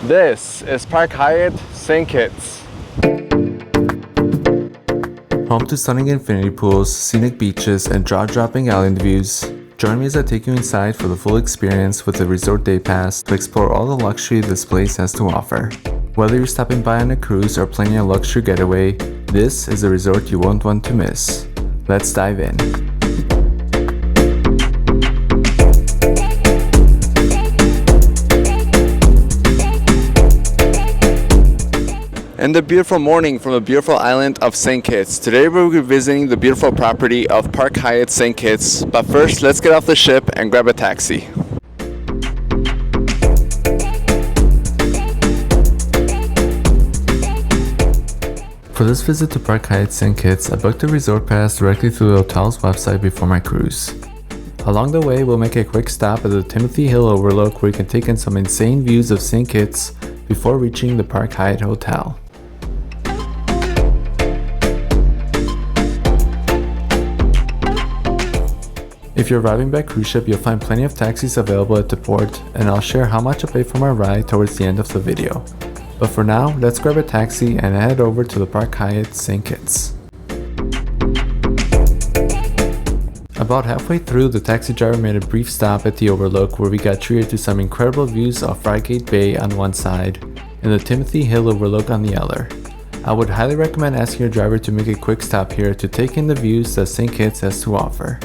This is Park Hyatt St Kitts. Home to stunning infinity pools, scenic beaches, and jaw-dropping island views. Join me as I take you inside for the full experience with a resort day pass to explore all the luxury this place has to offer. Whether you're stopping by on a cruise or planning a luxury getaway, this is a resort you won't want to miss. Let's dive in. And the beautiful morning from the beautiful island of St. Kitts. Today we'll be visiting the beautiful property of Park Hyatt St. Kitts. But first, let's get off the ship and grab a taxi. For this visit to Park Hyatt St. Kitts, I booked a resort pass directly through the hotel's website before my cruise. Along the way, we'll make a quick stop at the Timothy Hill Overlook where you can take in some insane views of St. Kitts before reaching the Park Hyatt Hotel. If you're arriving by cruise ship, you'll find plenty of taxis available at the port, and I'll share how much I paid for my ride towards the end of the video. But for now, let's grab a taxi and head over to the Park Hyatt St. Kitts. About halfway through, the taxi driver made a brief stop at the Overlook where we got treated to some incredible views of Frigate Bay on one side and the Timothy Hill Overlook on the other. I would highly recommend asking your driver to make a quick stop here to take in the views that St. Kitts has to offer.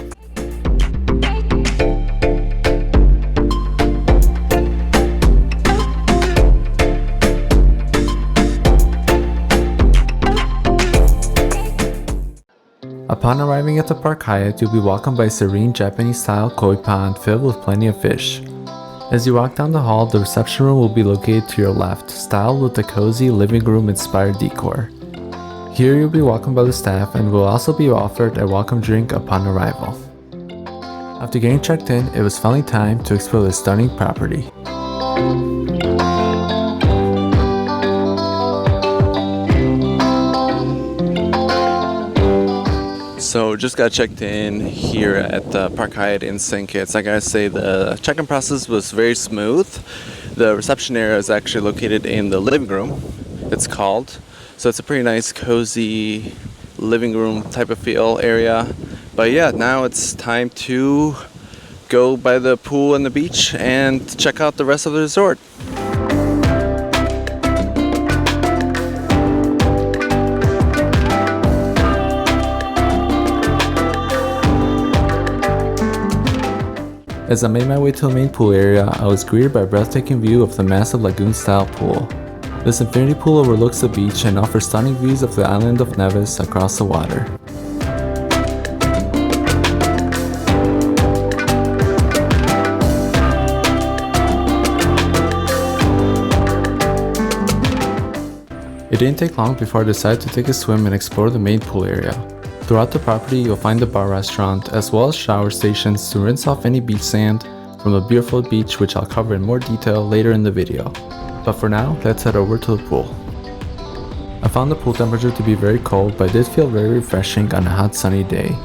Upon arriving at the Park Hyatt, you'll be welcomed by a serene Japanese-style koi pond filled with plenty of fish. As you walk down the hall, the reception room will be located to your left, styled with a cozy living room-inspired decor. Here you'll be welcomed by the staff and will also be offered a welcome drink upon arrival. After getting checked in, it was finally time to explore this stunning property. So just got checked in here at the Park Hyatt in St. Kitts. I gotta say the check-in process was very smooth. The reception area is actually located in the living room, it's called. So it's a pretty nice, cozy living room type of feel area. But yeah, now it's time to go by the pool and the beach and check out the rest of the resort. As I made my way to the main pool area, I was greeted by a breathtaking view of the massive lagoon-style pool. This infinity pool overlooks the beach and offers stunning views of the island of Nevis across the water. It didn't take long before I decided to take a swim and explore the main pool area. Throughout the property, you'll find the bar restaurant as well as shower stations to rinse off any beach sand from the beautiful beach, which I'll cover in more detail later in the video. But for now, let's head over to the pool. I found the pool temperature to be very cold, but it did feel very refreshing on a hot sunny day.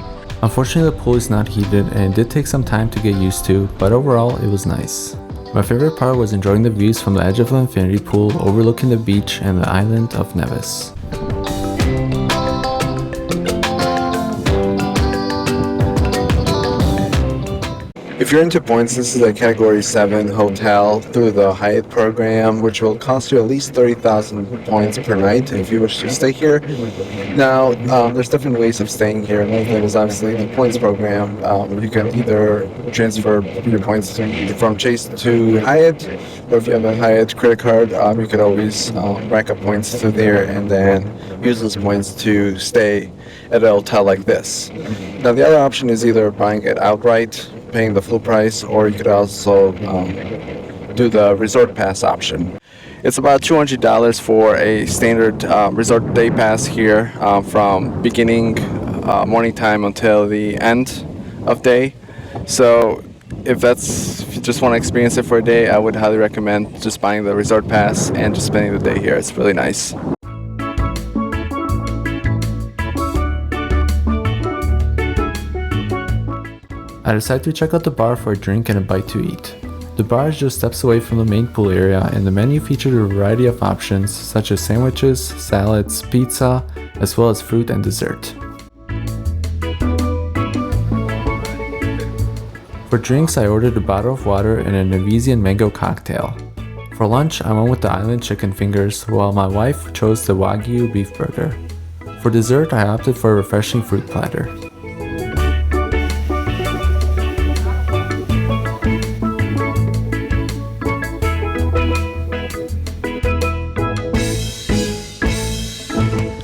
Unfortunately, the pool is not heated and it did take some time to get used to, but overall it was nice. My favorite part was enjoying the views from the edge of the infinity pool overlooking the beach and the island of Nevis. If you're into points, this is a Category 7 hotel through the Hyatt program, which will cost you at least 30,000 points per night if you wish to stay here. Now, there's different ways of staying here. One of them is obviously the points program. You can either transfer your points from Chase to Hyatt, or if you have a Hyatt credit card, you could always rack up points to there and then use those points to stay at a hotel like this. Now, the other option is either buying it outright, paying the full price, or you could also do the resort pass option. It's about $200 for a standard resort day pass here from beginning morning time until the end of day. So if you just want to experience it for a day, I would highly recommend just buying the resort pass and just spending the day here. It's really nice. I decided to check out the bar for a drink and a bite to eat. The bar is just steps away from the main pool area, and the menu featured a variety of options such as sandwiches, salads, pizza, as well as fruit and dessert. For drinks, I ordered a bottle of water and a Nevisian mango cocktail. For lunch, I went with the island chicken fingers, while my wife chose the Wagyu beef burger. For dessert, I opted for a refreshing fruit platter.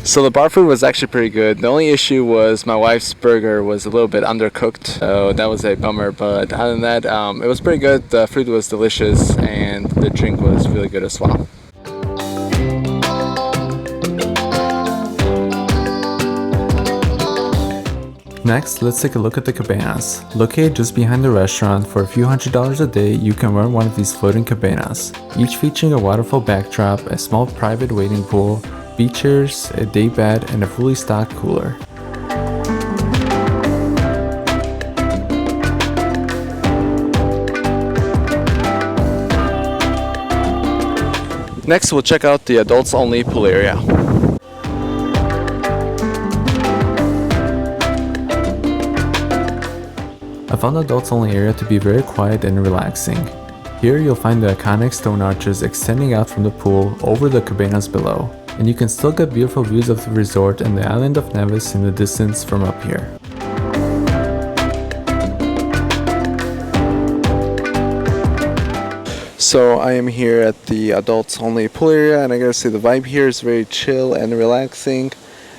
So the bar food was actually pretty good. The only issue was my wife's burger was a little bit undercooked, so that was a bummer. But other than that, it was pretty good. The food was delicious, and the drink was really good as well. Next, let's take a look at the cabanas. Located just behind the restaurant, for a few $100s a day, you can rent one of these floating cabanas, each featuring a waterfall backdrop, a small private wading pool, beach chairs, a day bed, and a fully stocked cooler. Next, we'll check out the adults only pool area. I found the adults only area to be very quiet and relaxing. Here you'll find the iconic stone arches extending out from the pool over the cabanas below, and you can still get beautiful views of the resort and the island of Nevis in the distance from up here. So I am here at the adults only pool area, and I gotta say the vibe here is very chill and relaxing.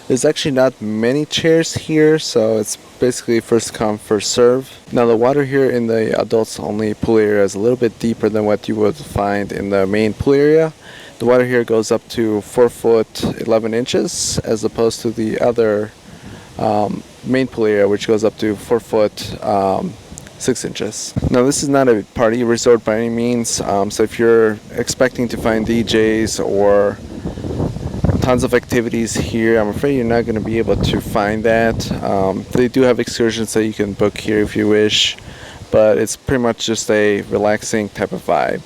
There's actually not many chairs here, so it's basically first come first serve. Now the water here in the adults only pool area is a little bit deeper than what you would find in the main pool area. The water here goes up to 4 foot 11 inches as opposed to the other main pool area, which goes up to 4 foot 6 inches. Now this is not a party resort by any means, so if you're expecting to find DJs or tons of activities here, I'm afraid you're not going to be able to find that. They do have excursions that you can book here if you wish, but it's pretty much just a relaxing type of vibe.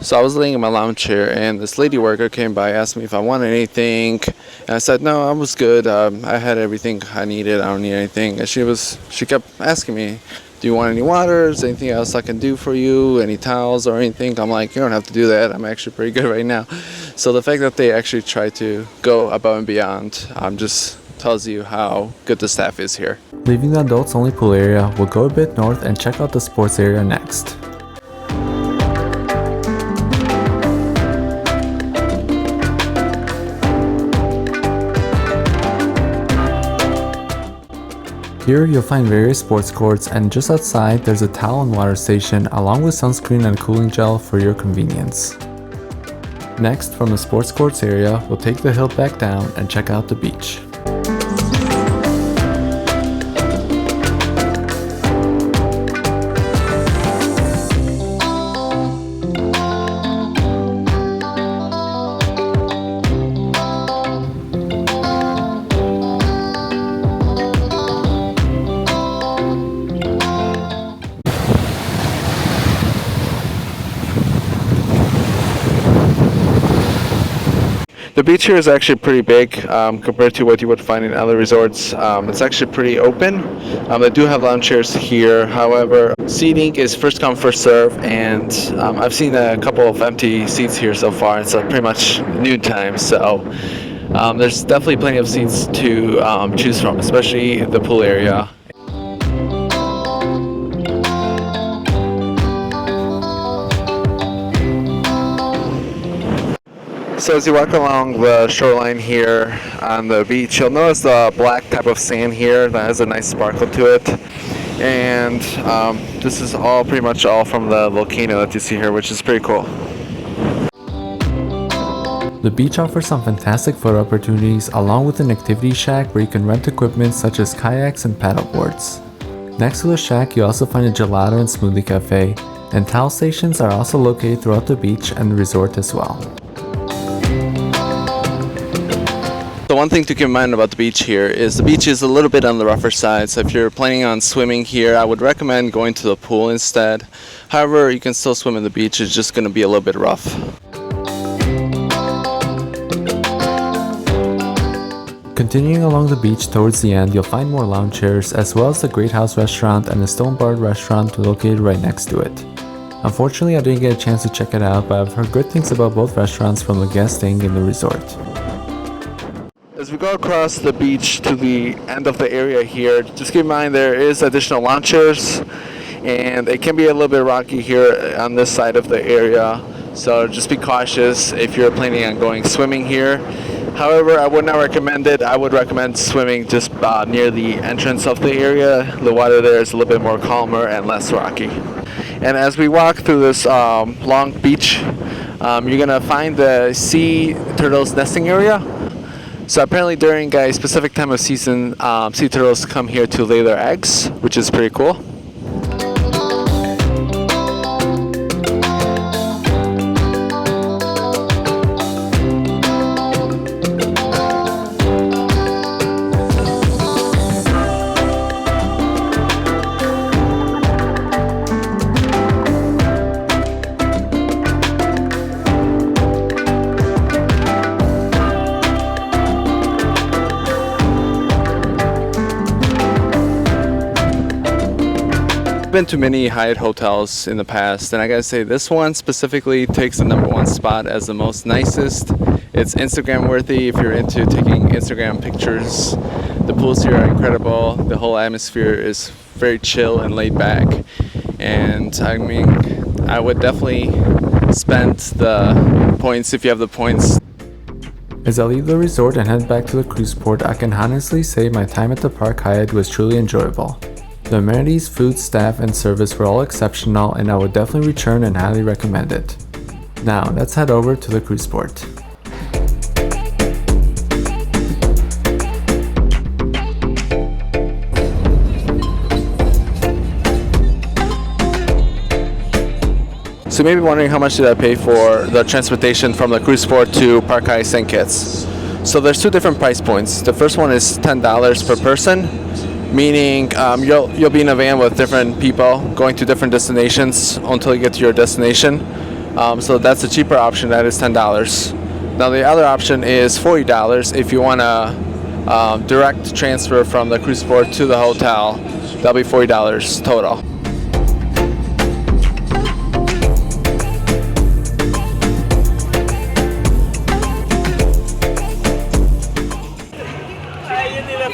So I was laying in my lounge chair, and this lady worker came by, asked me if I wanted anything, and I said no, I was good. I had everything I needed. I don't need anything. And she kept asking me, do you want any water? Is there anything else I can do for you? Any towels or anything? I'm like, you don't have to do that. I'm actually pretty good right now. So the fact that they actually try to go above and beyond just tells you how good the staff is here. Leaving the adults only pool area, we'll go a bit north and check out the sports area next. Here you'll find various sports courts, and just outside there's a towel and water station along with sunscreen and cooling gel for your convenience. Next, from the sports courts area, we'll take the hill back down and check out the beach. The beach here is actually pretty big compared to what you would find in other resorts. It's actually pretty open. They do have lounge chairs here. However, seating is first come first serve, and I've seen a couple of empty seats here so far. It's pretty much noon time, so there's definitely plenty of seats to choose from, especially the pool area. So as you walk along the shoreline here on the beach, you'll notice the black type of sand here that has a nice sparkle to it. And this is all pretty much all from the volcano that you see here, which is pretty cool. The beach offers some fantastic photo opportunities along with an activity shack where you can rent equipment such as kayaks and paddleboards. Next to the shack, you also find a gelato and smoothie cafe, and towel stations are also located throughout the beach and the resort as well. The one thing to keep in mind about the beach here is the beach is a little bit on the rougher side, so if you're planning on swimming here, I would recommend going to the pool instead. However, you can still swim in the beach, it's just going to be a little bit rough. Continuing along the beach towards the end, you'll find more lounge chairs as well as the Great House restaurant and the Stone Bar restaurant located right next to it. Unfortunately, I didn't get a chance to check it out, but I've heard good things about both restaurants from the guests staying in the resort. As we go across the beach to the end of the area here, just keep in mind there is additional lounge chairs, and it can be a little bit rocky here on this side of the area, so just be cautious if you're planning on going swimming here. However, I would not recommend it. I would recommend swimming just near the entrance of the area. The water there is a little bit more calmer and less rocky. And as we walk through this long beach, you're gonna find the sea turtles nesting area. So apparently during a specific time of season, sea turtles come here to lay their eggs, which is pretty cool. Been to many Hyatt hotels in the past, and I gotta say this one specifically takes the #1 spot as the most nicest. It's Instagram worthy if you're into taking Instagram pictures. The pools here are incredible. The whole atmosphere is very chill and laid back, and I mean I would definitely spend the points if you have the points. As I leave the resort and head back to the cruise port, I can honestly say my time at the Park Hyatt was truly enjoyable. The amenities, food, staff, and service were all exceptional, and I would definitely return and highly recommend it. Now, let's head over to the cruise port. So you may be wondering how much did I pay for the transportation from the cruise port to Park Hyatt St Kitts. So there's two different price points. The first one is $10 per person, meaning you'll be in a van with different people going to different destinations until you get to your destination. So that's a cheaper option, that is $10. Now the other option is $40 if you want to direct transfer from the cruise port to the hotel. That'll be $40 total.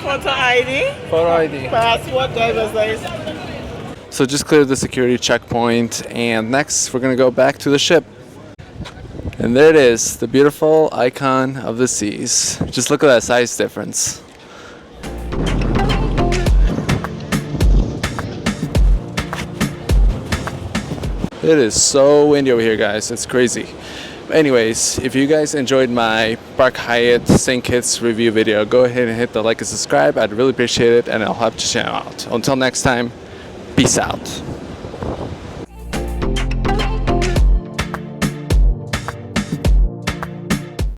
Photo ID, Photo ID. passport, driver's license. So just cleared the security checkpoint, and next we're gonna go back to the ship. And there it is, the beautiful icon of the seas. Just look at that size difference. It is so windy over here, guys. It's crazy. Anyways, if you guys enjoyed my Park Hyatt St Kitts review video, go ahead and hit the like and subscribe. I'd really appreciate it, and I'll help the channel out. Until next time, peace out.